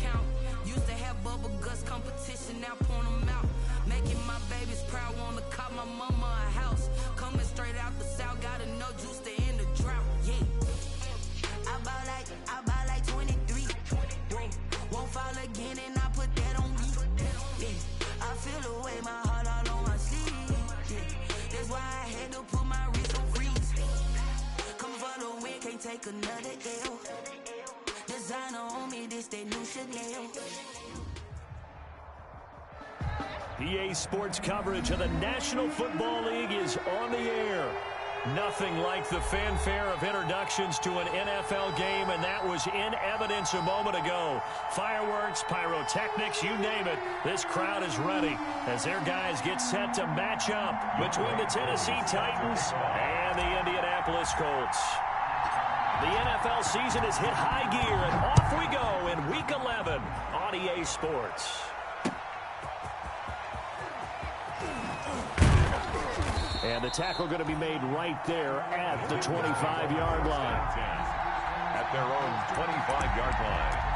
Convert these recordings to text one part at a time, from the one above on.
count. Used to have bubble guts competition, now point them out. Making my babies proud, wanna cop my mama a house. Coming straight out the south, got enough juice to end the drought. Yeah. I buy like 23. Whoa. Won't fall again and I put that on me. Yeah. I feel the way, my heart all on my sleeve. Yeah. That's why I had to put my wrist on freeze. Coming for the win, can't take another L. Designer on me, this that new Chanel. EA Sports coverage of the National Football League is on the air. Nothing like the fanfare of introductions to an NFL game, and that was in evidence a moment ago. Fireworks, pyrotechnics, you name it. This crowd is ready as their guys get set to match up between the Tennessee Titans and the Indianapolis Colts. The NFL season has hit high gear, and off we go in Week 11 on EA Sports. And the tackle going to be made right there at the 25-yard line. At their own 25-yard line.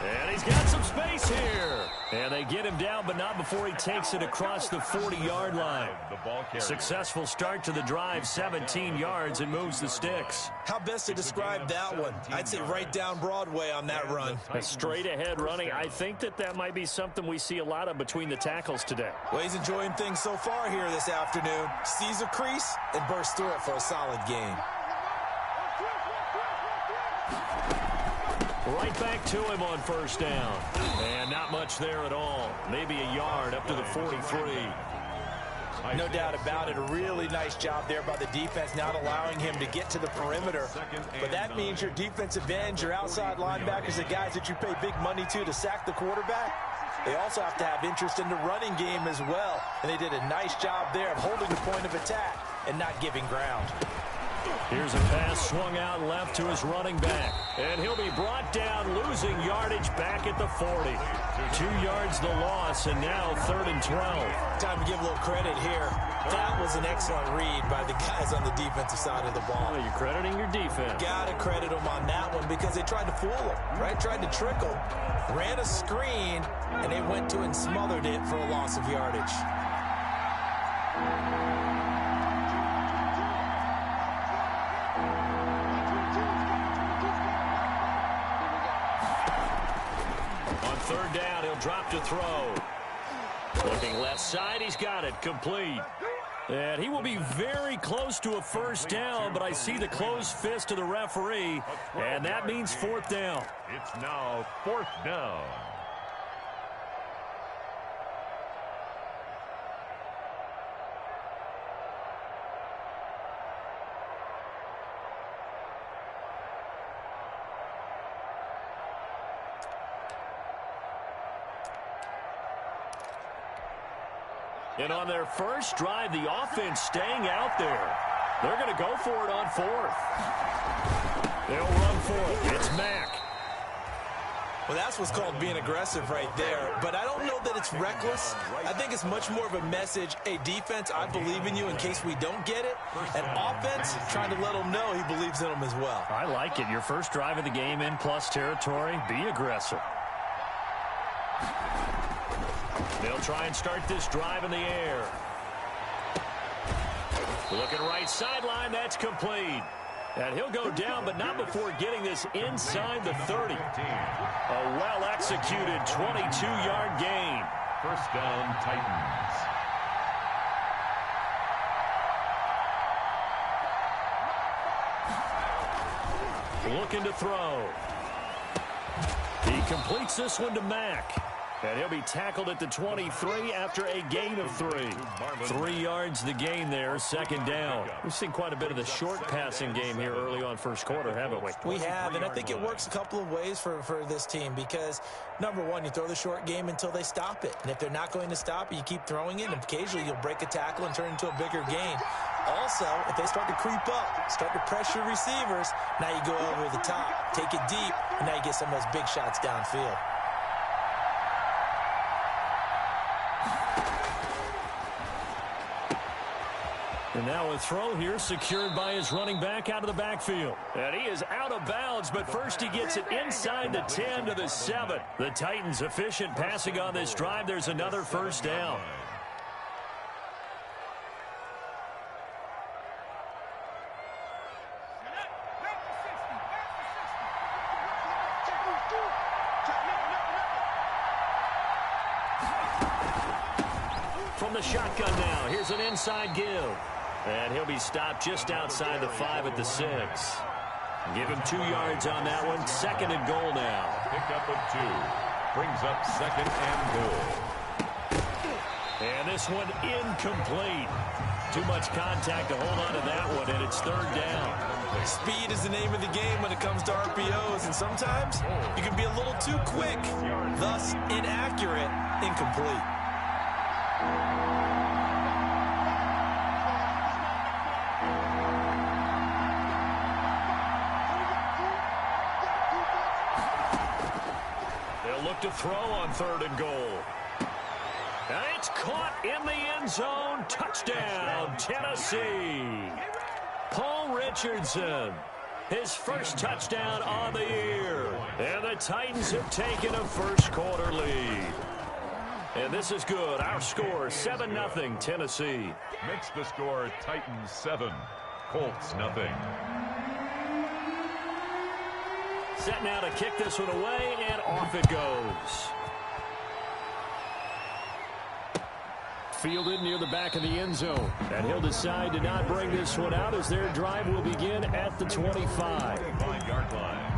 And he's got some space here. And they get him down, but not before he takes it across the 40-yard line. Successful start to the drive, 17 yards, and moves the sticks. How best to describe that one? I'd say right down Broadway on that run. A straight-ahead running. I think that might be something we see a lot of between the tackles today. Well, he's enjoying things so far here this afternoon. Sees a crease and bursts through it for a solid gain. Right back to him on first down. And not much there at all. Maybe a yard up to the 43. No doubt about it. A really nice job there by the defense, not allowing him to get to the perimeter. But that means your defensive ends, your outside linebackers, the guys that you pay big money to sack the quarterback, they also have to have interest in the running game as well. And they did a nice job there of holding the point of attack and not giving ground. Here's a pass swung out left to his running back. And he'll be brought down, losing yardage back at the 40. 2 yards the loss, and now 3rd and 12. Time to give a little credit here. That was an excellent read by the guys on the defensive side of the ball. Well, you're crediting your defense. Got to credit them on that one because they tried to fool him, right? Tried to trick him. Ran a screen, and they went to and smothered it for a loss of yardage. Third down, he'll drop to throw. Looking left side, he's got it, complete. And he will be very close to a first down, but I see the closed fist of the referee, and that means 4th down. It's now 4th down. And on their first drive, the offense staying out there. They're going to go for it on 4th. They'll run for it. It's Mack. Well, that's what's called being aggressive right there. But I don't know that it's reckless. I think it's much more of a message, hey, defense, I believe in you in case we don't get it. And offense, trying to let them know he believes in them as well. I like it. Your first drive of the game in plus territory, be aggressive. They'll try and start this drive in the air. Looking right sideline, that's complete. And he'll go down, but not before getting this inside the 30. A well-executed 22-yard gain. First down, Titans. looking to throw. He completes this one to Mack. And he'll be tackled at the 23 after a gain of 3. 3 yards the gain there, second down. We've seen quite a bit of the short passing game here early on first quarter, haven't we? We have, and I think it works a couple of ways for this team because, number one, you throw the short game until they stop it. And if they're not going to stop it, you keep throwing it, and occasionally you'll break a tackle and turn it into a bigger gain. Also, if they start to creep up, start to pressure receivers, now you go over the top, take it deep, and now you get some of those big shots downfield. And now a throw here secured by his running back out of the backfield. And he is out of bounds, but first he gets it inside the 10 to the 7. The Titans efficient passing on this drive. There's another first down. From the shotgun now, here's an inside give. And he'll be stopped just outside the 5 at the 6. Give him 2 yards on that one. Second and goal now. Pickup of 2. Brings up second and goal. And this one incomplete. Too much contact to hold on to that one, and it's third down. Speed is the name of the game when it comes to RPOs, and sometimes you can be a little too quick, thus inaccurate, incomplete. To throw on third and goal. And it's caught in the end zone. Touchdown, Tennessee. Paul Richardson, his first touchdown on the year. And the Titans have taken a first quarter lead. And this is good. Our score, 7-0 Tennessee. Makes the score Titans 7, Colts 0. Set now to kick this one away, and off it goes. Fielded near the back of the end zone. And he'll decide to not bring this one out as their drive will begin at the 25. 5-yard line.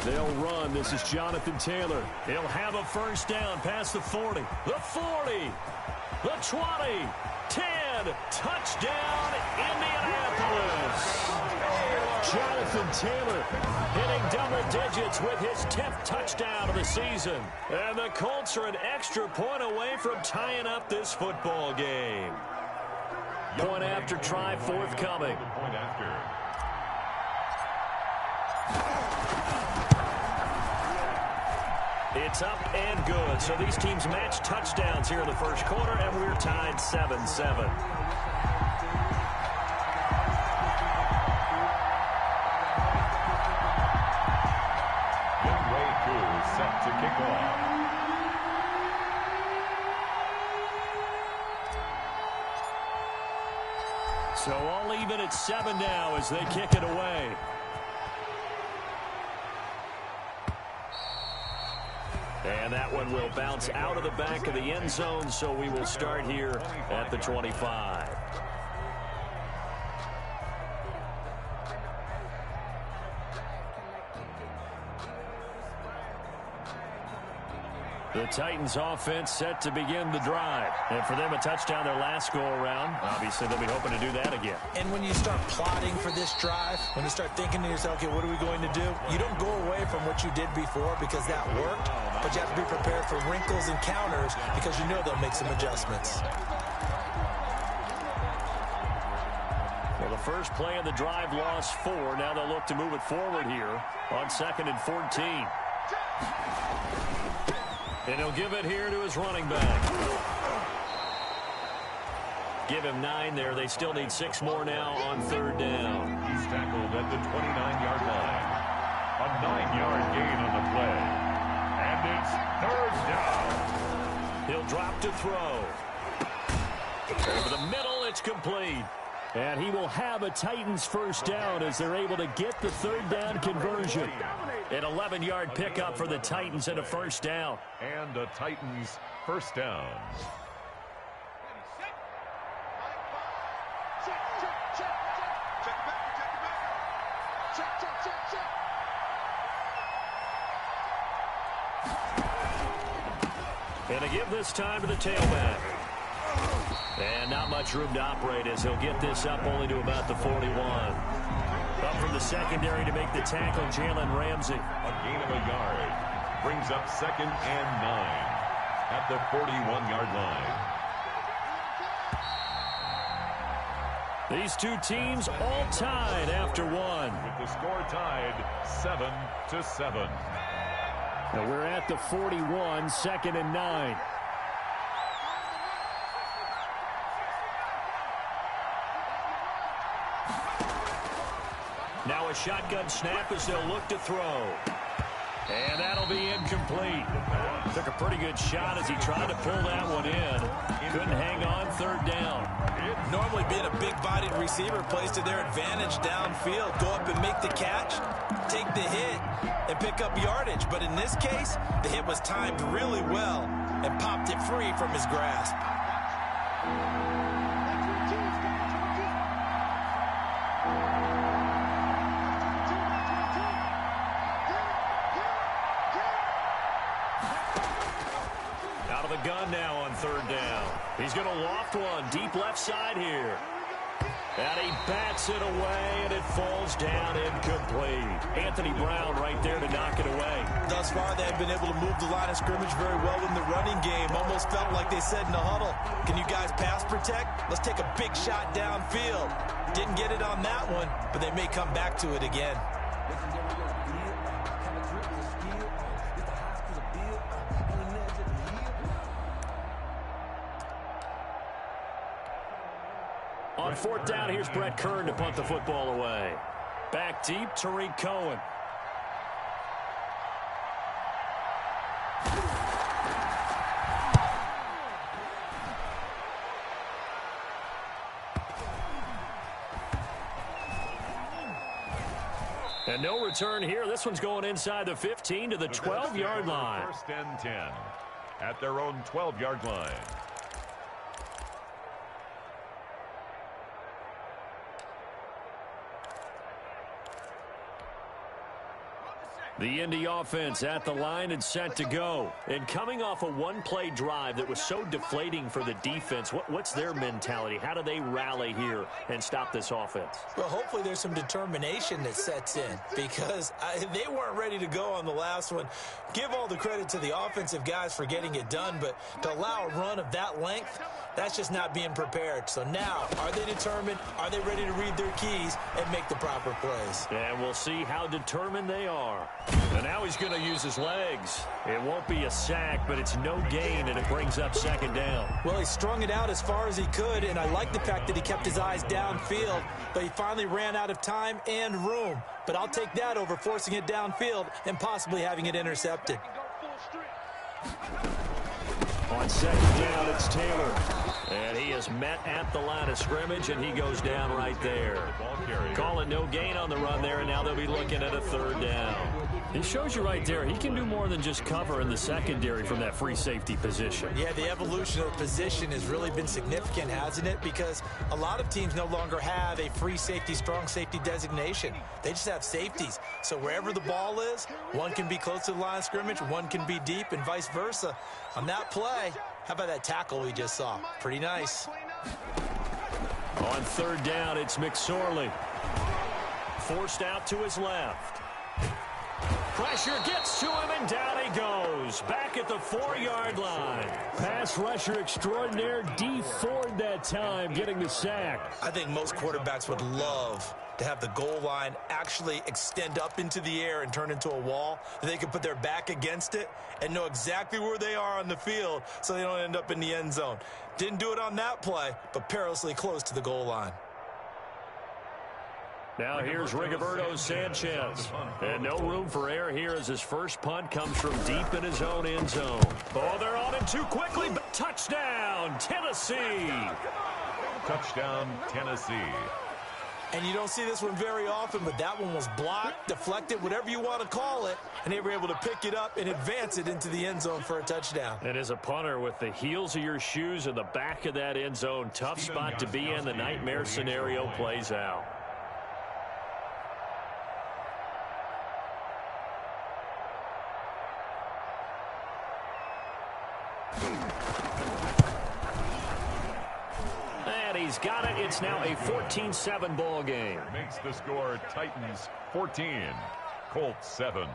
They'll run. This is Jonathan Taylor. He'll have a first down past the 40. The 40. The 20. 10. Touchdown, Indianapolis. Jonathan Taylor hitting double digits with his 10th touchdown of the season. And the Colts are an extra point away from tying up this football game. Point after try forthcoming. Point after. It's up and good. So these teams match touchdowns here in the first quarter, and we're tied 7-7. Midway through, set to kick off. So all even at 7 now as they kick it away. And that one will bounce out of the back of the end zone, so we will start here at the 25. The Titans offense set to begin the drive. And for them, a touchdown their last go-around. Obviously, they'll be hoping to do that again. And when you start plotting for this drive, when you start thinking to yourself, okay, what are we going to do? You don't go away from what you did before because that worked, but you have to be prepared for wrinkles and counters because you know they'll make some adjustments. Well, the first play of the drive lost 4. Now they'll look to move it forward here on 2nd and 14. And he'll give it here to his running back. Give him 9 there. They still need 6 more now on 3rd down. He's tackled at the 29-yard line. 9-yard gain on the play. And it's third down. He'll drop to throw. Over the middle, it's complete. And he will have a Titans first down as they're able to get the third down conversion. An 11-yard pickup for the Titans and a first down. And the Titans first down. And a give this time to the tailback. And not much room to operate as he'll get this up only to about the 41. Up from the secondary to make the tackle, Jalen Ramsey. A gain of a yard. Brings up 2nd and 9 at the 41-yard line. These two teams all tied after one. With the score tied 7-7. And we're at the 41, 2nd and 9. Now a shotgun snap as they'll look to throw. And that'll be incomplete. Took a pretty good shot as he tried to pull that one in. Couldn't hang on, third down. Normally being a big-bodied receiver plays to their advantage downfield. Go up and make the catch, take the hit, and pick up yardage. But in this case, the hit was timed really well and popped it free from his grasp. Out of the gun now on third down. He's going to loft one deep left side here. And he bats it away, and it falls down incomplete. Anthony Brown right there to knock it away. Thus far, they've been able to move the line of scrimmage very well in the running game. Almost felt like they said in the huddle, can you guys pass protect? Let's take a big shot downfield. Didn't get it on that one, but they may come back to it again. On fourth down, here's Brett Kern to punt the football away. Back deep, Tariq Cohen. And no return here. This one's going inside the 15 to the 12-yard line. First and 10 at their own 12-yard line. The Indy offense at the line and set to go. And coming off a one-play drive that was so deflating for the defense, what's their mentality? How do they rally here and stop this offense? Well, hopefully there's some determination that sets in because they weren't ready to go on the last one. Give all the credit to the offensive guys for getting it done, but to allow a run of that length, that's just not being prepared. So now, are they determined? Are they ready to read their keys and make the proper plays? And we'll see how determined they are. And now he's going to use his legs. It won't be a sack, but it's no gain, and it brings up second down. Well, he strung it out as far as he could, and I like the fact that he kept his eyes downfield, but he finally ran out of time and room. But I'll take that over forcing it downfield and possibly having it intercepted. On second down, it's Taylor. And he is met at the line of scrimmage, and he goes down right there. Call it no gain on the run there, and now they'll be looking at a third down. He shows you right there, he can do more than just cover in the secondary from that free safety position. Yeah, the evolution of the position has really been significant, hasn't it? Because a lot of teams no longer have a free safety, strong safety designation. They just have safeties. So wherever the ball is, one can be close to the line of scrimmage, one can be deep, and vice versa. On that play, how about that tackle we just saw? Pretty nice. On third down, it's McSorley. Forced out to his left. Pressure gets to him, and down he goes. Back at the 4-yard line. Pass rusher extraordinaire, Dee Ford that time, getting the sack. I think most quarterbacks would love to have the goal line actually extend up into the air and turn into a wall. They can put their back against it and know exactly where they are on the field so they don't end up in the end zone. Didn't do it on that play, but perilously close to the goal line. Now here's Rigoberto Sanchez. And no room for error here as his first punt comes from deep in his own end zone. Oh, they're on him too quickly. But touchdown, Tennessee. Touchdown, Tennessee. And you don't see this one very often, but that one was blocked, deflected, whatever you want to call it, and they were able to pick it up and advance it into the end zone for a touchdown. And as a punter, with the heels of your shoes in the back of that end zone, tough spot to be in. The nightmare scenario plays out. And he's got it. It's now a 14-7 ball game. Makes the score Titans 14, Colts 7.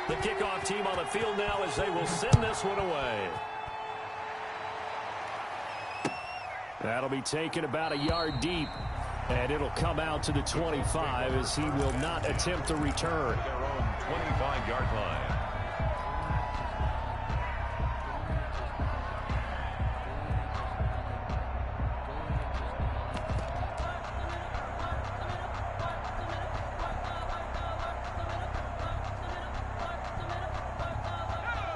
The kickoff team on the field now as they will send this one away. That'll be taken about a yard deep. And it'll come out to the 25 as he will not attempt to return. Their own 25-yard line.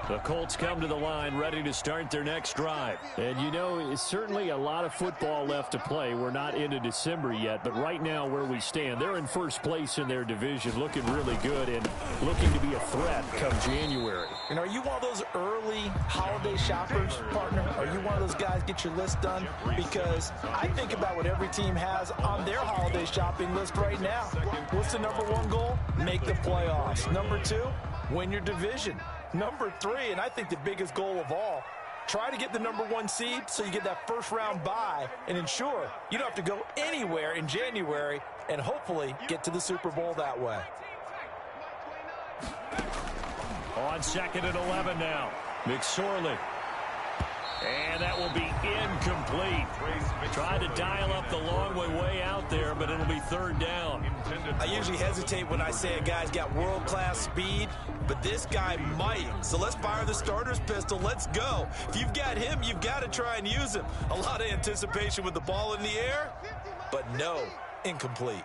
The Colts come to the line ready to start their next drive. And you know, it's certainly a lot of football left to play. We're not into December yet, but right now where we stand, they're in first place in their division, looking really good and looking to be a threat come January. And are you one of those early holiday shoppers, partner? Are you one of those guys get your list done? Because I think about what every team has on their holiday shopping list right now. What's the number one goal? Make the playoffs. Number two, win your division. Number three, and I think the biggest goal of all, try to get the number one seed so you get that first round bye and ensure you don't have to go anywhere in January and hopefully get to the Super Bowl that way. On 2nd and 11 now, McSorley. And that will be incomplete. Tried to dial up the long way out there, but it'll be third down. I usually hesitate when I say a guy's got world-class speed, but this guy might. So let's fire the starter's pistol. Let's go. If you've got him, you've got to try and use him. A lot of anticipation with the ball in the air, but no, incomplete.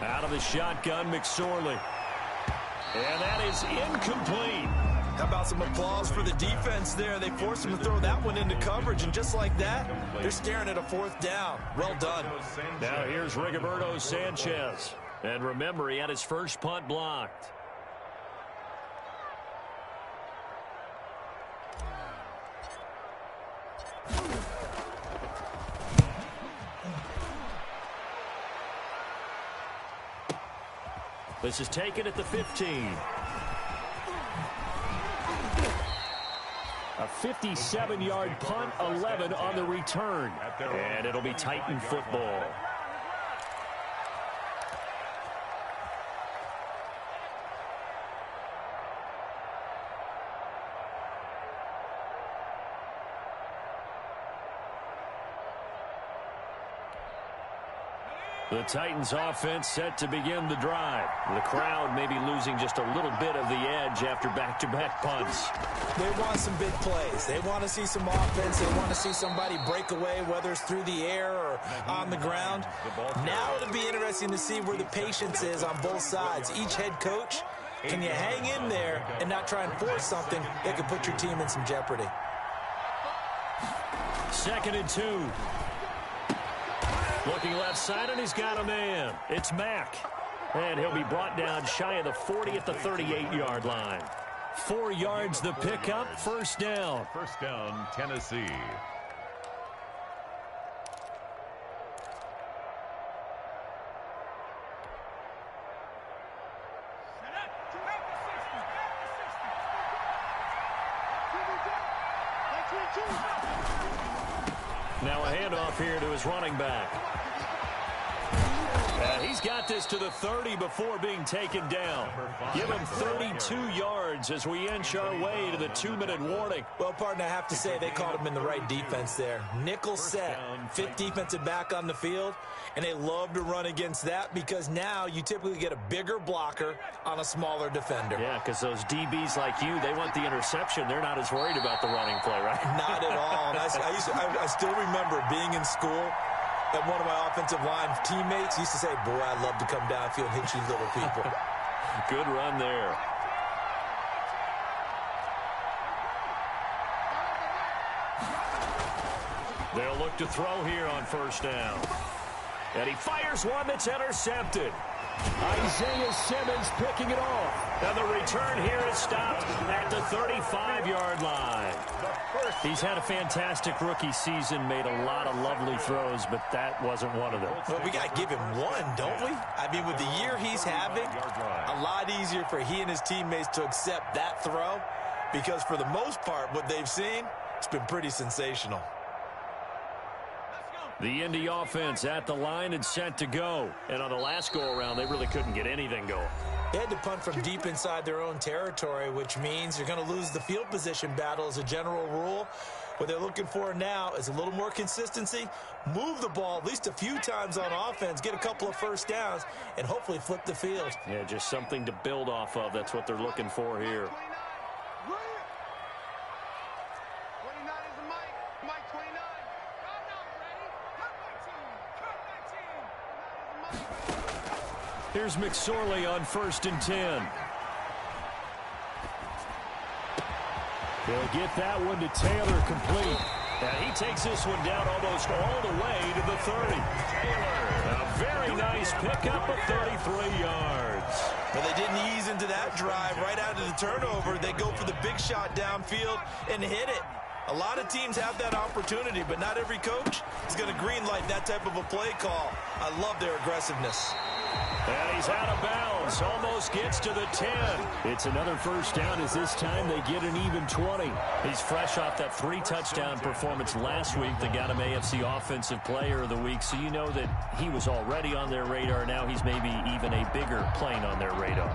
Out of the shotgun, McSorley. And that is incomplete. How about some applause for the defense there? They forced him to throw that one into coverage, and just like that, they're staring at a fourth down. Well done. Now here's Rigoberto Sanchez. And remember, he had his first punt blocked. This is taken at the 15. A 57-yard punt, 11 on the return. And it'll be Titan football. The Titans offense set to begin the drive. The crowd may be losing just a little bit of the edge after back-to-back punts. They want some big plays. They want to see some offense. They want to see somebody break away, whether it's through the air or on the ground. Now it'll be interesting to see where the patience is on both sides. Each head coach, can you hang in there and not try and force something that could put your team in some jeopardy? 2nd and 2. Looking left side, and he's got a man. It's Mack. And he'll be brought down shy of the 40 at the 38-yard line. 4 yards the pickup, first down. First down, Tennessee. Now a handoff here to his running back. He's got this to the 30 before being taken down. Give him 32 yards as we inch our way to the 2-minute warning. Well, partner, I have to say they caught him in the right defense there. Nickel set, fifth defensive back on the field, and they love to run against that because now you typically get a bigger blocker on a smaller defender. Yeah, because those DBs like you, they want the interception. They're not as worried about the running play, right? Not at all. And I still remember being in school, and one of my offensive line teammates used to say, boy, I'd love to come downfield and hit you little people. Good run there. They'll look to throw here on first down. And he fires one that's intercepted. Isaiah Simmons picking it off. And the return here is stopped at the 35-yard line. He's had a fantastic rookie season, made a lot of lovely throws, but that wasn't one of them. Well, we got to give him one, don't we? I mean, with the year he's having, a lot easier for he and his teammates to accept that throw because for the most part, what they've seen, it's been pretty sensational. The Indy offense at the line and set to go. And on the last go-around, they really couldn't get anything going. They had to punt from deep inside their own territory, which means you're going to lose the field position battle as a general rule. What they're looking for now is a little more consistency, move the ball at least a few times on offense, get a couple of first downs, and hopefully flip the field. Yeah, just something to build off of. That's what they're looking for here. Here's McSorley on 1st and 10. They'll get that one to Taylor complete. And he takes this one down almost all the way to the 30. Taylor, a very nice pickup of 33 yards. But they didn't ease into that drive right out of the turnover. They go for the big shot downfield and hit it. A lot of teams have that opportunity, but not every coach is going to green light that type of a play call. I love their aggressiveness. And he's out of bounds. Almost gets to the 10. It's another first down as this time they get an even 20. He's fresh off that 3-touchdown performance last week that got him AFC Offensive Player of the Week. So you know that he was already on their radar. Now he's maybe even a bigger plane on their radar.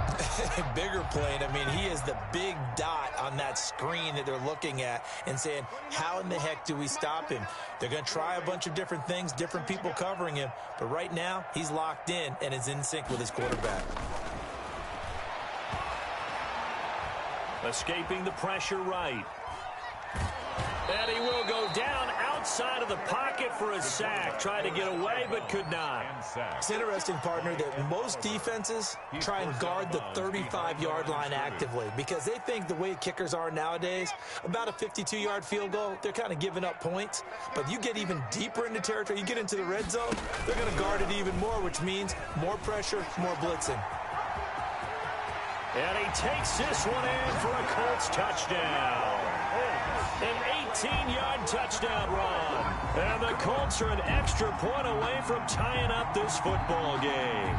Bigger plane. I mean, he is the big dot on that screen that they're looking at and saying, how in the heck do we stop him? They're going to try a bunch of different things, different people covering him. But right now, he's locked in and is in sync with his quarterback. Escaping the pressure right. And he will go down outside of the pocket for a sack. Tried to get away, but could not. It's interesting, partner, that most defenses try and guard the 35-yard line actively because they think the way kickers are nowadays, about a 52-yard field goal, they're kind of giving up points. But you get even deeper into territory, you get into the red zone, they're going to guard it even more, which means more pressure, more blitzing. And he takes this one in for a Colts touchdown. An 18-yard touchdown run. And the Colts are an extra point away from tying up this football game.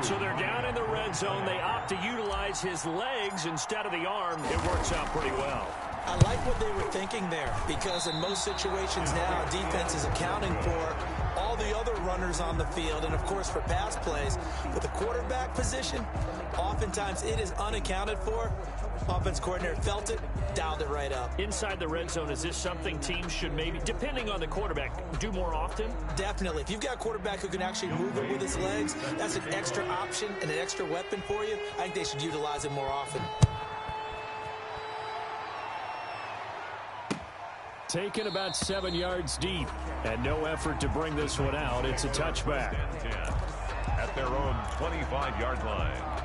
So they're down in the red zone. They opt to utilize his legs instead of the arm. It works out pretty well. I like what they were thinking there because in most situations now, defense is accounting for all the other runners on the field and, of course, for pass plays. But the quarterback position, oftentimes it is unaccounted for. Offense coordinator felt it, dialed it right up. Inside the red zone, is this something teams should maybe, depending on the quarterback, do more often? Definitely. If you've got a quarterback who can actually move it with his legs, that's an extra option and an extra weapon for you. I think they should utilize it more often. Taken about 7 yards deep, and no effort to bring this one out. It's a touchback. At their own 25-yard line.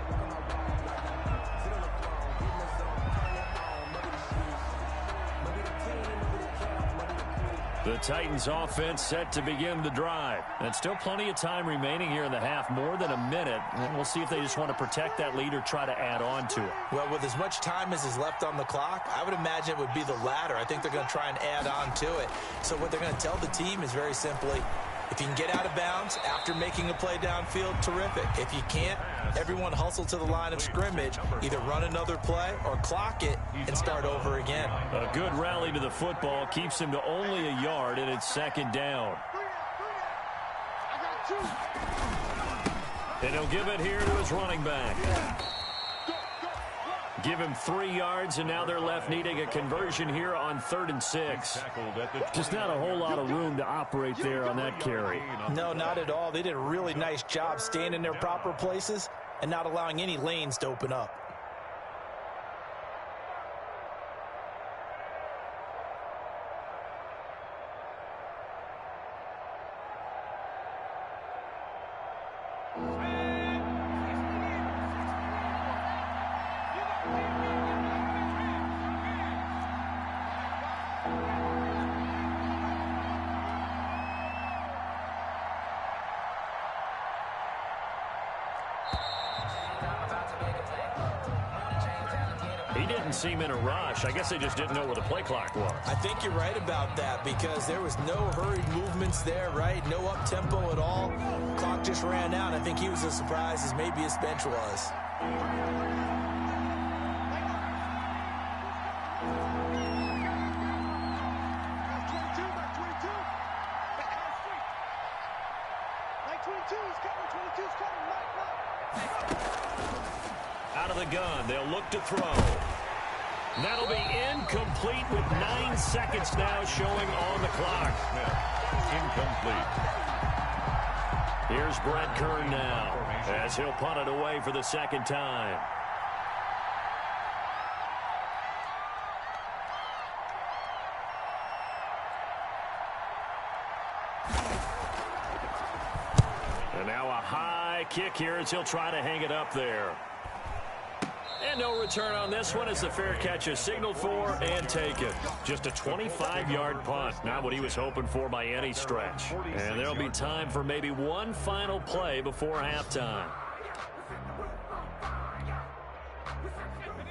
The Titans offense set to begin the drive. And still plenty of time remaining here in the half, more than a minute. And we'll see if they just want to protect that lead or try to add on to it. Well, with as much time as is left on the clock, I would imagine it would be the latter. I think they're going to try and add on to it. So what they're going to tell the team is very simply, if you can get out of bounds after making a play downfield, terrific. If you can't, everyone hustle to the line of scrimmage, either run another play or clock it and start over again. A good rally to the football keeps him to only a yard, and it's second down. And he'll give it here to his running back. Give him 3 yards, and now they're left needing a conversion here on 3rd and 6. Just not a whole lot of room to operate there on that carry. No, not at all. They did a really nice job staying in their proper places and not allowing any lanes to open up. He didn't seem in a rush. I guess they just didn't know where the play clock was. I think you're right about that because there was no hurried movements there, right? No up-tempo at all. Clock just ran out. I think he was as surprised as maybe his bench was. Out of the gun, they'll look to throw. That'll be incomplete with 9 seconds now showing on the clock. Incomplete. Here's Brett Kern now as he'll punt it away for the second time. And now a high kick here as he'll try to hang it up there. And no return on this one as the fair catch is signaled for and taken. Just a 25-yard punt. Not what he was hoping for by any stretch. And there'll be time for maybe one final play before halftime.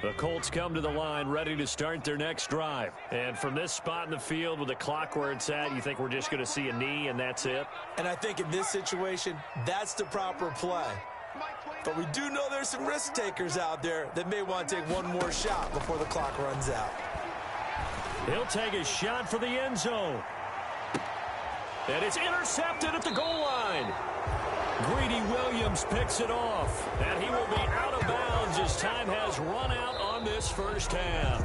The Colts come to the line ready to start their next drive. And from this spot in the field with the clock where it's at, you think we're just going to see a knee and that's it? And I think in this situation, that's the proper play. But we do know there's some risk takers out there that may want to take one more shot before the clock runs out. He'll take a shot for the end zone. And it's intercepted at the goal line. Greedy Williams picks it off. And he will be out of bounds as time has run out on this first half.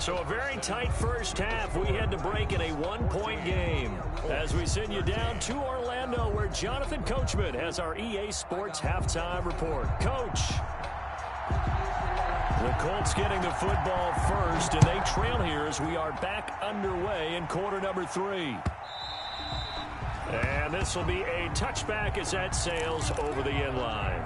So a very tight first half. We had to break in a one-point game. As we send you down to Orlando where Jonathan Coachman has our EA Sports halftime report. Coach. The Colts getting the football first, and they trail here as we are back underway in quarter number 3. And this will be a touchback as that sails over the end line.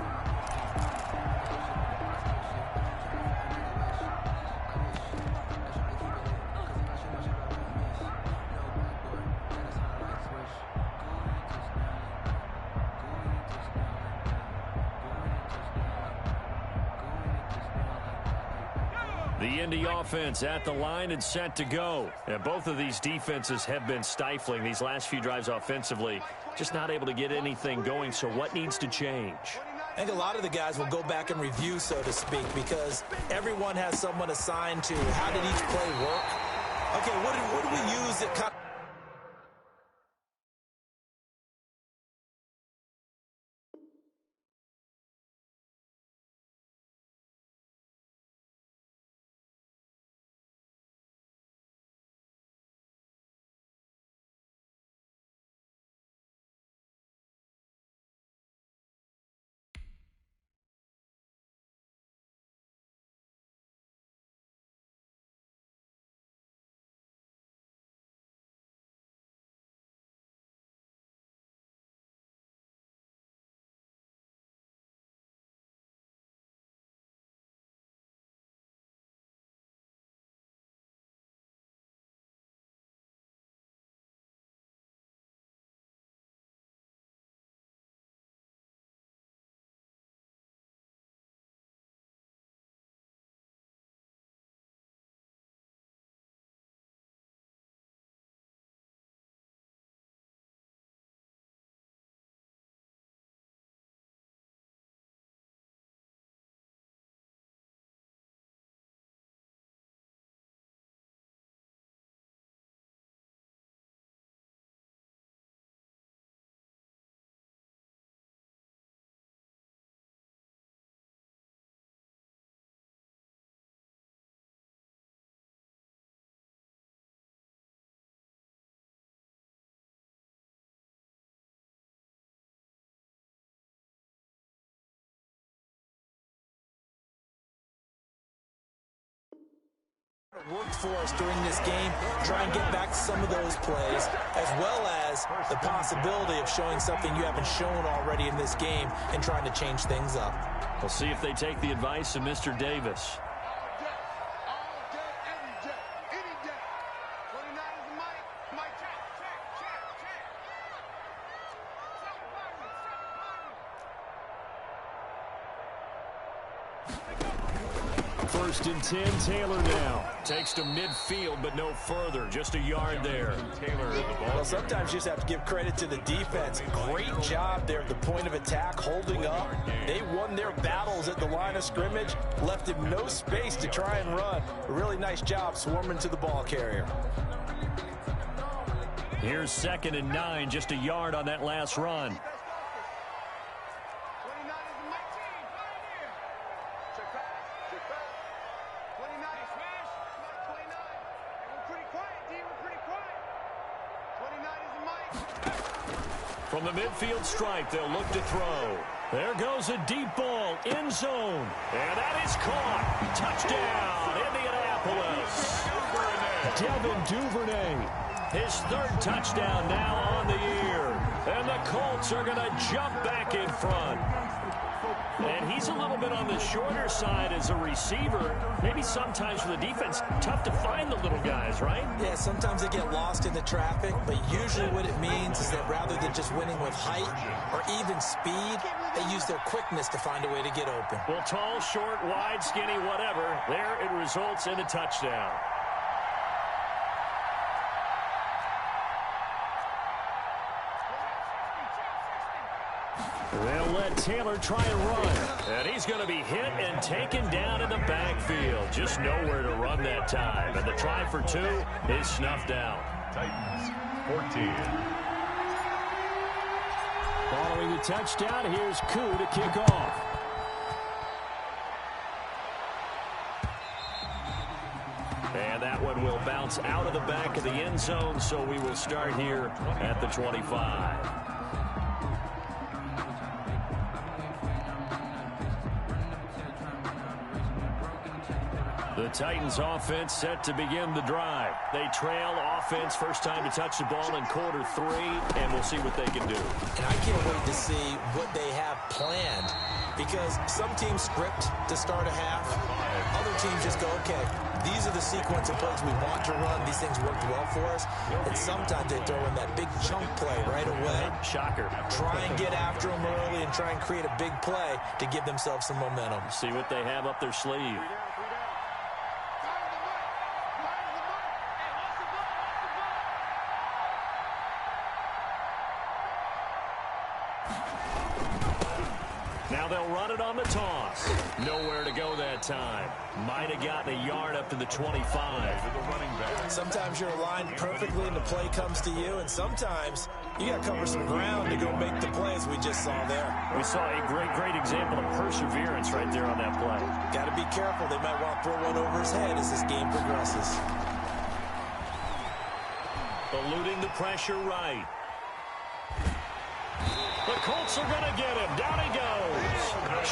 The Indy offense at the line and set to go. And both of these defenses have been stifling these last few drives offensively. Just not able to get anything going. So what needs to change? I think a lot of the guys will go back and review, so to speak, because everyone has someone assigned to how did each play work. Okay, what do we use that kind of worked for us during this game. Try and get back to some of those plays, as well as the possibility of showing something you haven't shown already in this game and trying to change things up. We'll see if they take the advice of Mr. Davis. First and 10, Taylor now. Takes to midfield, but no further. Just a yard there. Taylor, the ball. Well, sometimes you just have to give credit to the defense. Great job there at the point of attack, holding up. They won their battles at the line of scrimmage, left him no space to try and run. A really nice job swarming to the ball carrier. Here's 2nd and 9, just a yard on that last run. From the midfield stripe, they'll look to throw. There goes a deep ball, end zone. And that is caught. Touchdown, Indianapolis. Devin Duvernay. His 3rd touchdown now on the year. And the Colts are going to jump back in front. And he's a little bit on the shorter side as a receiver. Maybe sometimes for the defense, tough to find the little guys, right? Yeah, sometimes they get lost in the traffic, but usually what it means is that rather than just winning with height or even speed, they use their quickness to find a way to get open. Well, tall, short, wide, skinny, whatever, there it results in a touchdown. They'll let Taylor try and run. And he's going to be hit and taken down in the backfield. Just nowhere to run that time. And the try for 2 is snuffed out. Titans, 14. Following the touchdown, here's Koo to kick off. And that one will bounce out of the back of the end zone, so we will start here at the 25. The Titans offense set to begin the drive. They trail offense, first time to touch the ball in quarter 3, and we'll see what they can do. And I can't wait to see what they have planned, because some teams script to start a half. Other teams just go, okay, these are the sequence of plays we want to run. These things worked well for us. And sometimes they throw in that big chunk play right away. Shocker. Try and get after them early and try and create a big play to give themselves some momentum. See what they have up their sleeve. Now they'll run it on the toss. Nowhere to go that time. Might have gotten a yard up to the 25. Sometimes you're aligned perfectly and the play comes to you, and sometimes you got to cover some ground to go make the plays we just saw there. We saw a great example of perseverance right there on that play. Got to be careful. They might want to throw one over his head as this game progresses. Eluding the pressure right. The Colts are going to get him. Down he goes.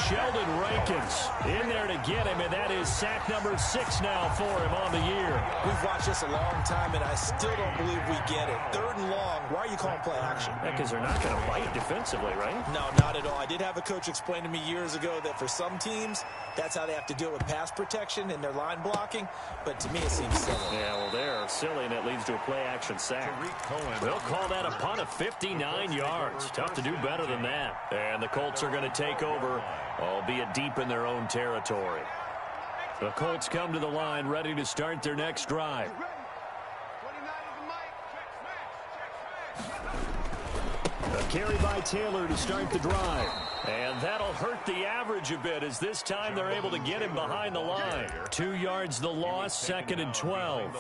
Sheldon Rankins in there to get him, and that is sack number 6 now for him on the year. We've watched this a long time, and I still don't believe we get it. 3rd and long. Why are you calling play action? Yeah, because they're not going to bite defensively, right? No, not at all. I did have a coach explain to me years ago that for some teams, that's how they have to deal with pass protection and their line blocking. But to me, it seems silly. Yeah, well, they're silly, and it leads to a play-action sack. They'll call that a punt of 59 yards. Tough to do better than that. And the Colts are going to take over, albeit deep in their own territory. The Colts come to the line, ready to start their next drive. A carry by Taylor to start the drive. And that'll hurt the average a bit, as this time they're able to get him behind the line. 2 yards the loss, 2nd and 12.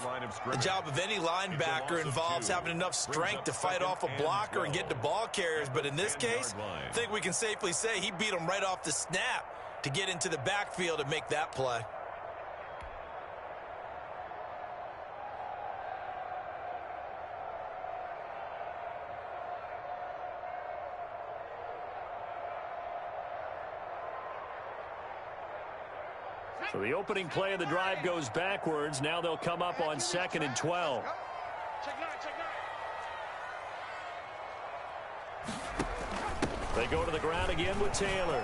The job of any linebacker involves having enough strength to fight off a blocker and get to ball carriers. But in this case, I think we can safely say he beat him right off the snap to get into the backfield and make that play. So the opening play of the drive goes backwards. Now they'll come up on 2nd and 12. They go to the ground again with Taylor.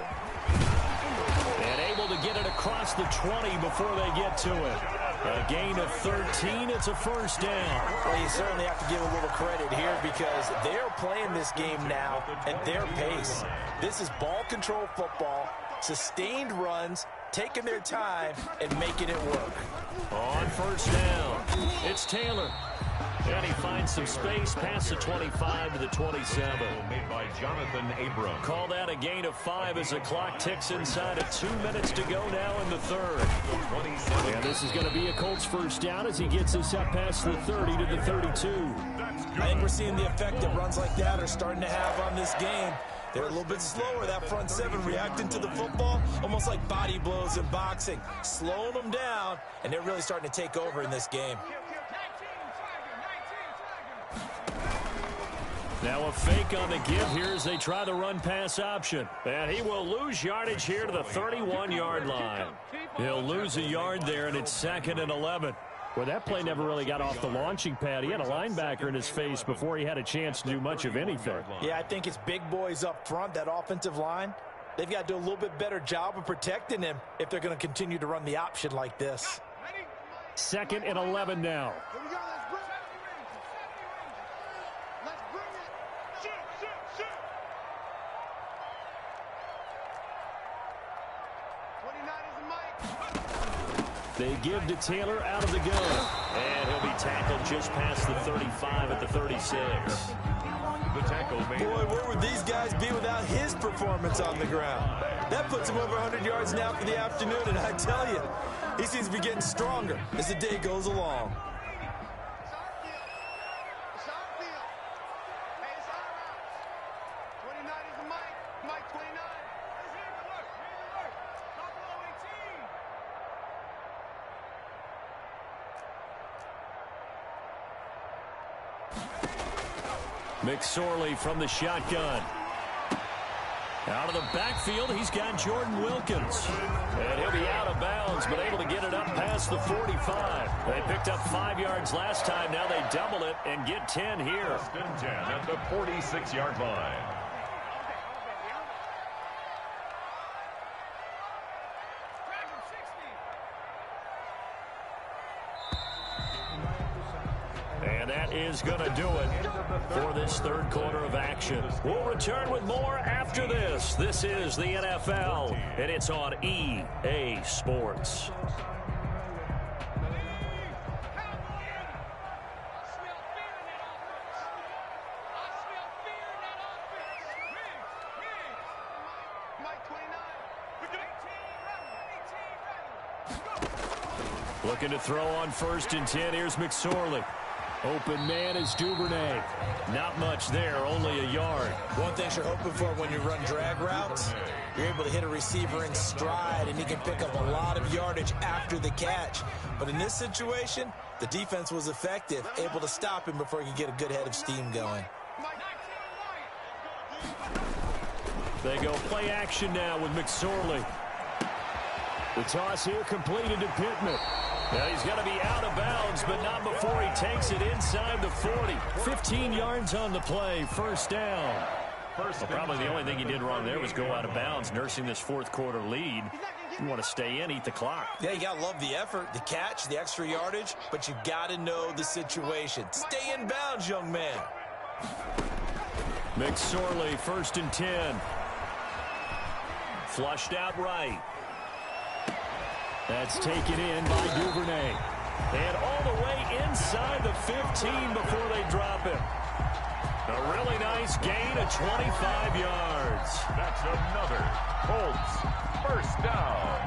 And able to get it across the 20 before they get to it. A gain of 13. It's a first down. Well, you certainly have to give a little credit here because they're playing this game now at their pace. This is ball control football, sustained runs, taking their time, and making it work. On first down, it's Taylor. And he finds some space past the 25 to the 27. Made by Jonathan Abram. Call that a gain of 5 as the clock ticks inside of 2 minutes to go now in the third. And this is going to be a Colts first down as he gets us up past the 30 to the 32. I think we're seeing the effect that runs like that are starting to have on this game. They're a little bit slower, that front seven, reacting to the football, almost like body blows in boxing, slowing them down, and they're really starting to take over in this game. Now a fake on the give here as they try the run-pass option. And he will lose yardage here to the 31-yard line. He'll lose a yard there, and it's 2nd and 11. Well, that play never really got off the launching pad. He had a linebacker in his face before he had a chance to do much of anything. Yeah, I think it's big boys up front, that offensive line. They've got to do a little bit better job of protecting him if they're going to continue to run the option like this. 2nd and 11 now. They give to Taylor out of the gun. And he'll be tackled just past the 35 at the 36. The tackle made. Boy, where would these guys be without his performance on the ground? That puts him over 100 yards now for the afternoon, and I tell you, he seems to be getting stronger as the day goes along. McSorley from the shotgun. Out of the backfield, he's got Jordan Wilkins. And he'll be out of bounds, but able to get it up past the 45. They picked up 5 yards last time. Now they double it and get 10 here. 10 at the 46-yard line. And that is going to do it for this third quarter of action. We'll return with more after this. This is the NFL, and it's on EA Sports. Looking to throw on 1st and 10. Here's McSorley. Open man is Duvernay. Not much there, only a yard. One thing you're hoping for when you run drag routes, you're able to hit a receiver in stride, and he can pick up a lot of yardage after the catch. But in this situation, the defense was effective, able to stop him before he could get a good head of steam going. They go play action now with McSorley. The toss here completed to Pittman. Now he's going to be out of bounds, but not before he takes it inside the 40. 15 yards on the play, first down. Well, probably the only thing he did wrong there was go out of bounds, nursing this fourth quarter lead. You want to stay in, eat the clock. Yeah, you got to love the effort, the catch, the extra yardage, but you got to know the situation. Stay in bounds, young man. McSorley, 1st and 10. Flushed out right. That's taken in by Duvernay. And all the way inside the 15 before they drop him. A really nice gain of 25 yards. That's another Colts first down.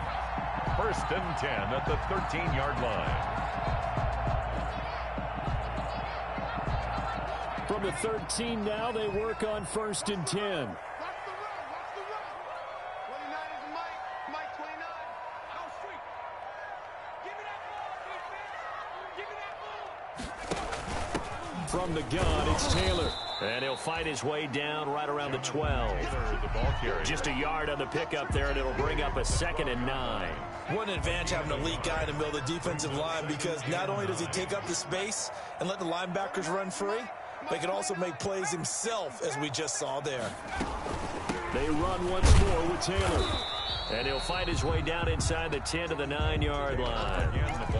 1st and 10 at the 13-yard line. From the 13 now, they work on 1st and 10. From the gun, it's Taylor. And he'll fight his way down right around the 12. Just a yard on the pickup there, and it'll bring up a 2nd and 9. What an advantage having an elite guy in the middle of the defensive line, because not only does he take up the space and let the linebackers run free, but he can also make plays himself, as we just saw there. They run once more with Taylor. And he'll fight his way down inside the 10 to the 9-yard line.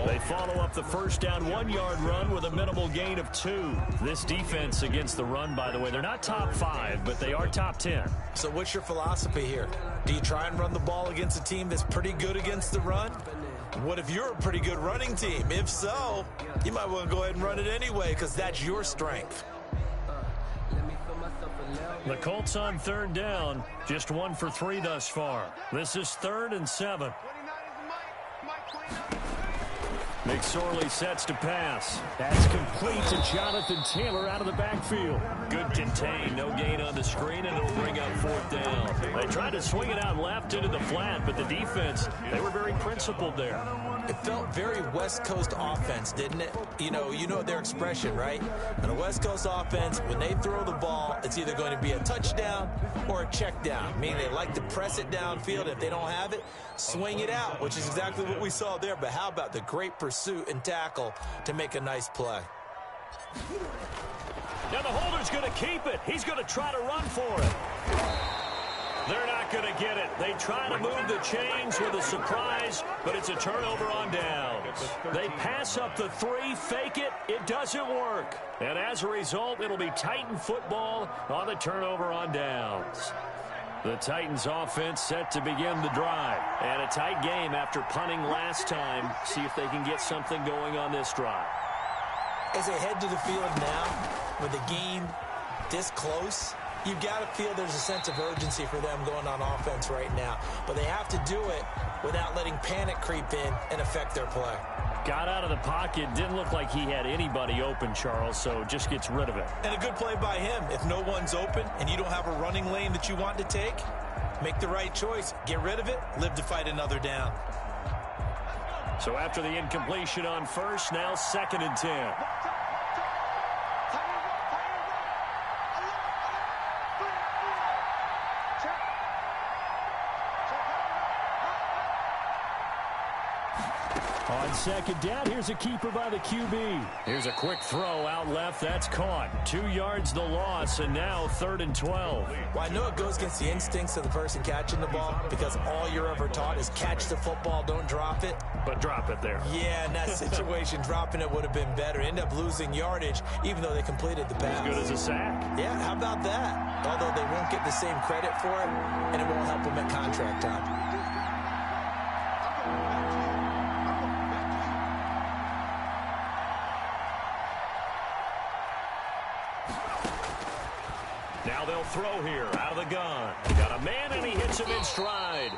They follow up the first down 1-yard run with a minimal gain of 2. This defense against the run, by the way, they're not top 5, but they are top 10. So what's your philosophy here? Do you try and run the ball against a team that's pretty good against the run? What if you're a pretty good running team? If so, you might want to go ahead and run it anyway, because that's your strength. The Colts on 3rd down, just 1 for 3 thus far. This is 3rd and 7. McSorley sets to pass. That's complete to Jonathan Taylor out of the backfield. Good contain, no gain on the screen, and it'll bring up 4th down. They tried to swing it out left into the flat, but the defense, they were very principled there. It felt very West Coast offense, didn't it? You know their expression, right? On a West Coast offense, when they throw the ball, it's either going to be a touchdown or a check down, meaning they like to press it downfield. If they don't have it, swing it out, which is exactly what we saw there. But how about the great pursuit and tackle to make a nice play? Now the holder's going to keep it. He's going to try to run for it. They're not going to get it. They try to move the chains with a surprise, but it's a turnover on downs. They pass up the 3, fake it. It doesn't work. And as a result, it'll be Titan football on the turnover on downs. The Titans offense set to begin the drive. And a tight game after punting last time. See if they can get something going on this drive. As they head to the field now, with the game this close, you've got to feel there's a sense of urgency for them going on offense right now. But they have to do it without letting panic creep in and affect their play. Got out of the pocket. Didn't look like he had anybody open, Charles, so just gets rid of it. And a good play by him. If no one's open and you don't have a running lane that you want to take, make the right choice. Get rid of it. Live to fight another down. So after the incompletion on first, now 2nd and 10. On 2nd down, here's a keeper by the QB. Here's a quick throw out left. That's caught. 2 yards the loss, and now 3rd and 12. Well, I know it goes against the instincts of the person catching the ball, because all you're ever taught is catch the football, don't drop it. But drop it there. Yeah, in that situation, dropping it would have been better. End up losing yardage, even though they completed the pass. As good as a sack. Yeah, how about that? Although they won't get the same credit for it, and it won't help them at contract time. Now they'll throw here out of the gun. Got a man, and he hits him in stride.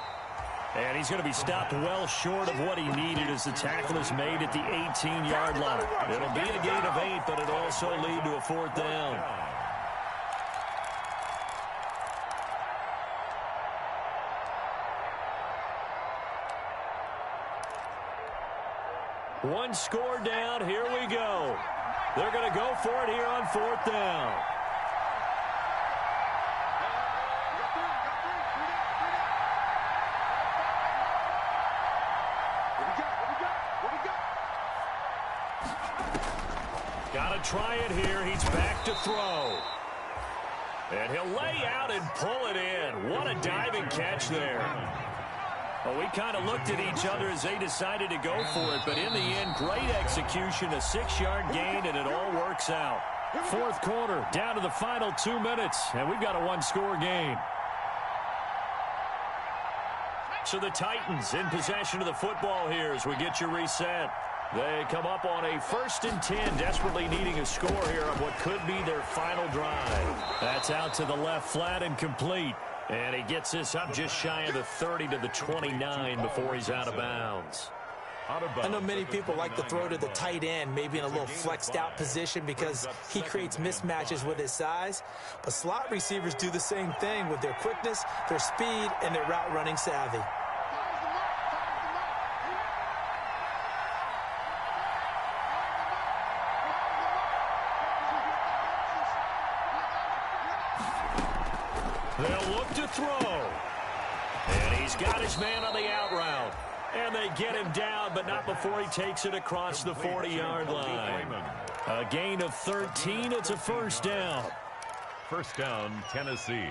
And he's going to be stopped well short of what he needed as the tackle is made at the 18-yard line. It'll be a gain of 8, but it'll also lead to a 4th down. One score down. Here we go. They're going to go for it here on 4th down. Got to try it here. He's back to throw. And he'll lay out and pull it in. What a diving catch there. Well, we kind of looked at each other as they decided to go for it, but in the end, great execution, a 6-yard gain, and it all works out. 4th quarter, down to the final 2 minutes, and we've got a 1-score game. So the Titans in possession of the football here as we get you reset. They come up on a 1st and 10, desperately needing a score here on what could be their final drive. That's out to the left flat and complete. And he gets this up just shy of the 30 to the 29 before he's out of bounds. I know many people like to throw to the tight end, maybe in a little flexed out position because he creates mismatches with his size. But slot receivers do the same thing with their quickness, their speed, and their route running savvy. to throw. And he's got his man on the out route. And they get him down, but not before he takes it across the 40-yard line. A gain of 13. It's a first down. First down, Tennessee.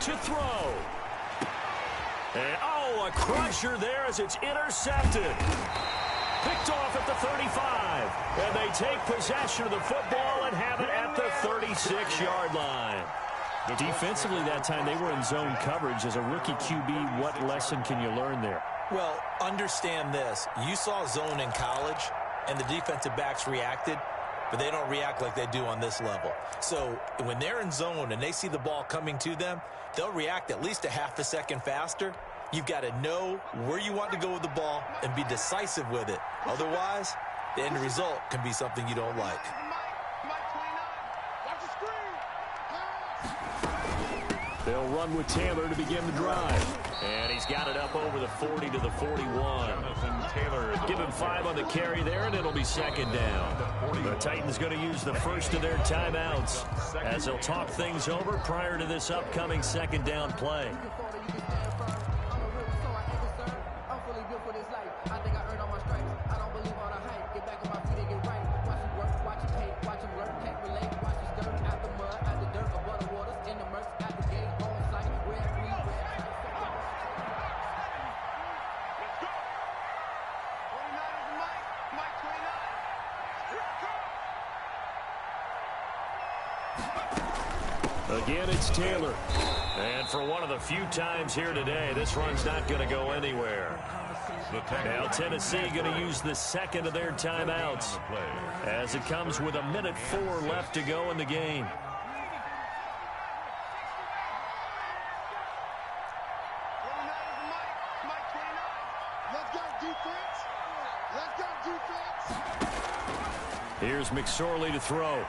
To throw. And, a crusher there as it's intercepted. Picked off at the 35. And they take possession of the football and have it at the 36-yard line. Defensively that time, they were in zone coverage. As a rookie QB, what lesson can you learn there? Well, understand this. You saw zone in college, and the defensive backs reacted, but they don't react like they do on this level. So when they're in zone and they see the ball coming to them, they'll react at least a half a second faster. You've got to know where you want to go with the ball and be decisive with it. Otherwise, the end result can be something you don't like. They'll run with Taylor to begin the drive. And he's got it up over the 40 to the 41. Give him 5 on the carry there, and it'll be second down. The Titans going to use the first of their timeouts as they'll talk things over prior to this upcoming second down play. Again, it's Taylor. And for one of the few times here today, this run's not going to go anywhere. Now Tennessee going to use the second of their timeouts as it comes with 1:04 left to go in the game. Here's McSorley to throw.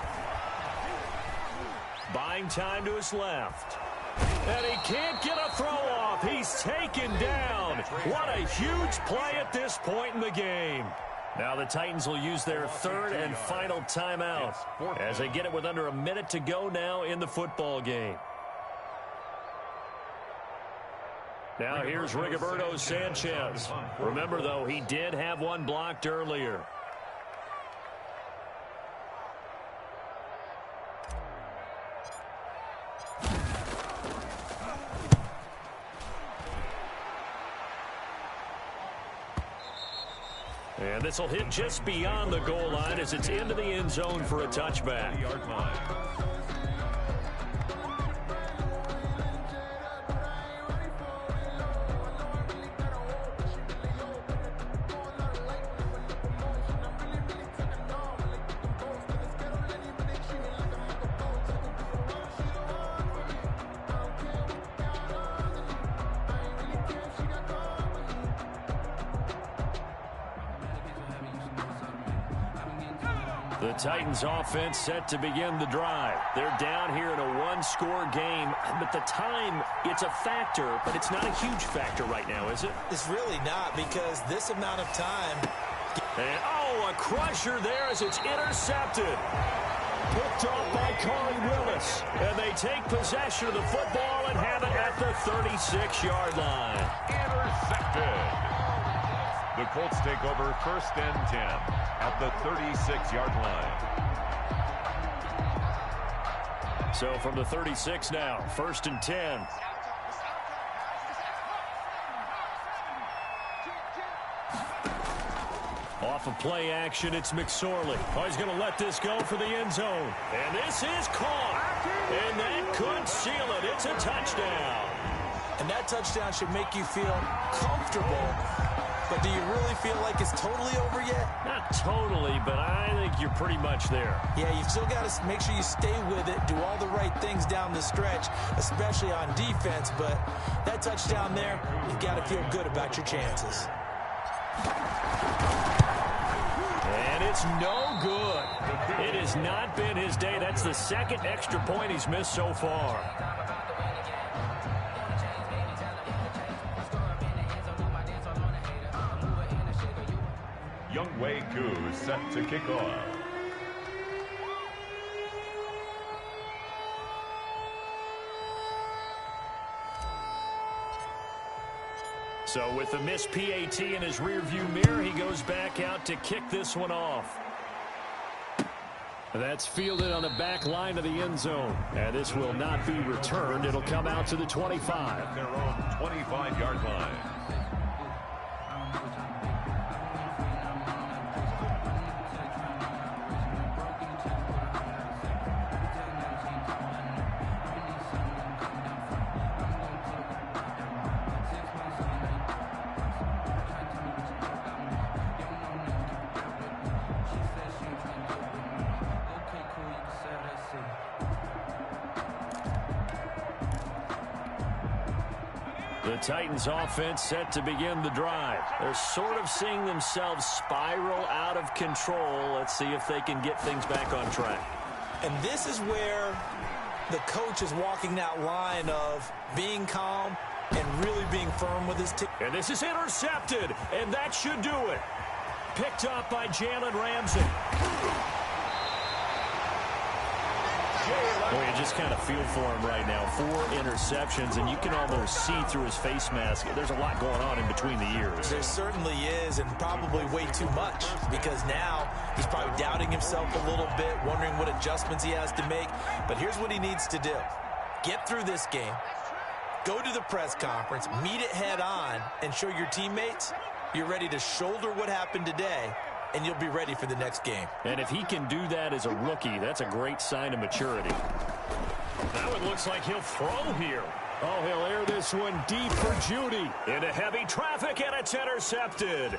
Buying time to his left. And he can't get a throw off. He's taken down. What a huge play at this point in the game. Now the Titans will use their third and final timeout as they get it with under a minute to go now in the football game. Now here's Rigoberto Sanchez. Remember, though, he did have one blocked earlier. And this will hit just beyond the goal line as it's into the end zone for a touchback. The Titans offense set to begin the drive. They're down here in a one-score game, but the time, it's a factor, but it's not a huge factor right now, is it? It's really not, because this amount of time. And, a crusher there as it's intercepted. Picked off by Corey Willis. And they take possession of the football and have it at the 36-yard line. Intercepted. The Colts take over first and 10 at the 36-yard line. So from the 36 now, first and 10. Off of play action, it's McSorley. Oh, he's going to let this go for the end zone. And this is caught. And that could seal it. It's a touchdown. And that touchdown should make you feel comfortable. But do you really feel like it's totally over yet? Not totally, but I think you're pretty much there. Yeah, you've still got to make sure you stay with it, do all the right things down the stretch, especially on defense. But that touchdown there, you've got to feel good about your chances. And and it's no good. It has not been his day. That's the second extra point he's missed so far. Younghoe Koo set to kick off. So with the missed PAT in his rearview mirror, he goes back out to kick this one off. That's fielded on the back line of the end zone. And this will not be returned. It'll come out to the 25. Their own 25-yard line. The Titans offense set to begin the drive. They're sort of seeing themselves spiral out of control. Let's see if they can get things back on track. And this is where the coach is walking that line of being calm and really being firm with his team. And this is intercepted, and that should do it. Picked up by Jalen Ramsey. Well, you just kind of feel for him right now. 4 interceptions, and you can almost see through his face mask. There's a lot going on in between the ears. There certainly is, and probably way too much, because now he's probably doubting himself a little bit, wondering what adjustments he has to make. But here's what he needs to do. Get through this game, go to the press conference, meet it head on, and show your teammates you're ready to shoulder what happened today, and you'll be ready for the next game. And if he can do that as a rookie, that's a great sign of maturity. Now it looks like he'll throw here. Oh, he'll air this one deep for Judy. Into heavy traffic, and it's intercepted.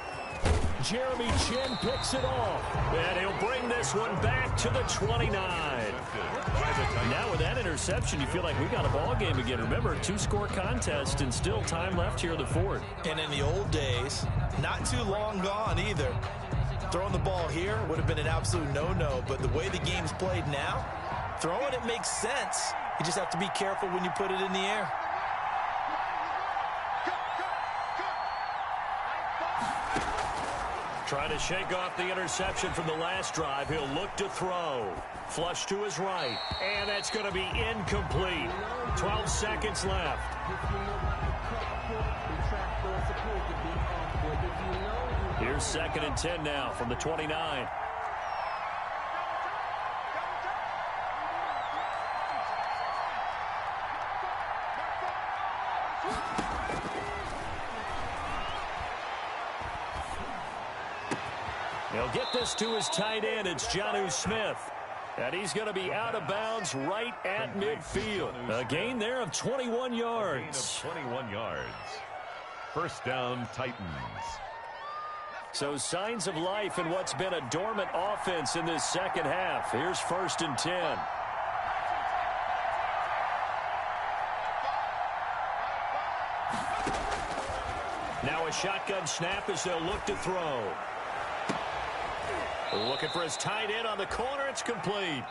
Jeremy Chinn picks it off. And he'll bring this one back to the 29. Now with that interception, you feel like we got a ball game again. Remember, 2-score contest and still time left here in the fourth. And in the old days, not too long gone either, throwing the ball here would have been an absolute no-no, but the way the game's played now, throwing it makes sense. You just have to be careful when you put it in the air. Trying to shake off the interception from the last drive. He'll look to throw. Flush to his right. And that's going to be incomplete. 12 seconds left. Here's 2nd and 10 now from the 29. He'll get this to his tight end. It's Jonnu Smith. And he's going to be out of bounds right at midfield. A gain there of 21 yards. 21 yards. First down, Titans. So signs of life in what's been a dormant offense in this second half. Here's 1st and 10. Now a shotgun snap as they'll look to throw. Looking for his tight end on the corner. It's complete.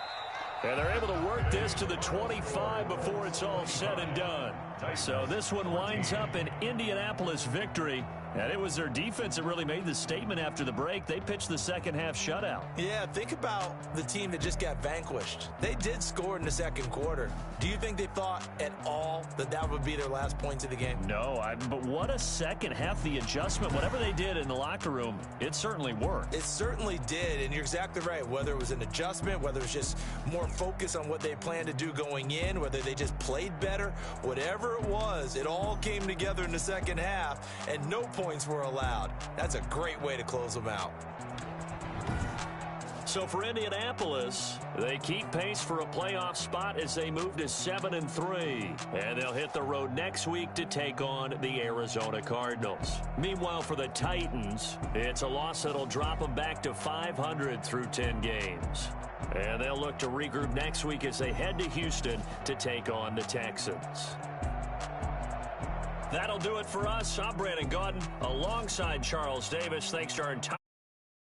And they're able to work this to the 25 before it's all said and done. So this one winds up an Indianapolis victory. And it was their defense that really made the statement after the break. They pitched the second half shutout. Yeah, think about the team that just got vanquished. They did score in the second quarter. Do you think they thought at all that that would be their last points of the game? No, but what a second half. The adjustment, whatever they did in the locker room, it certainly worked. It certainly did, and you're exactly right. Whether it was an adjustment, whether it was just more focus on what they planned to do going in, whether they just played better, whatever it was, it all came together in the second half, and no points were allowed. That's a great way to close them out. So for Indianapolis, they keep pace for a playoff spot as they move to 7-3. And they'll hit the road next week to take on the Arizona Cardinals. Meanwhile, for the Titans, it's a loss that'll drop them back to 500 through 10 games. And they'll look to regroup next week as they head to Houston to take on the Texans. That'll do it for us. I'm Brandon Gaudin alongside Charles Davis. Thanks to our entire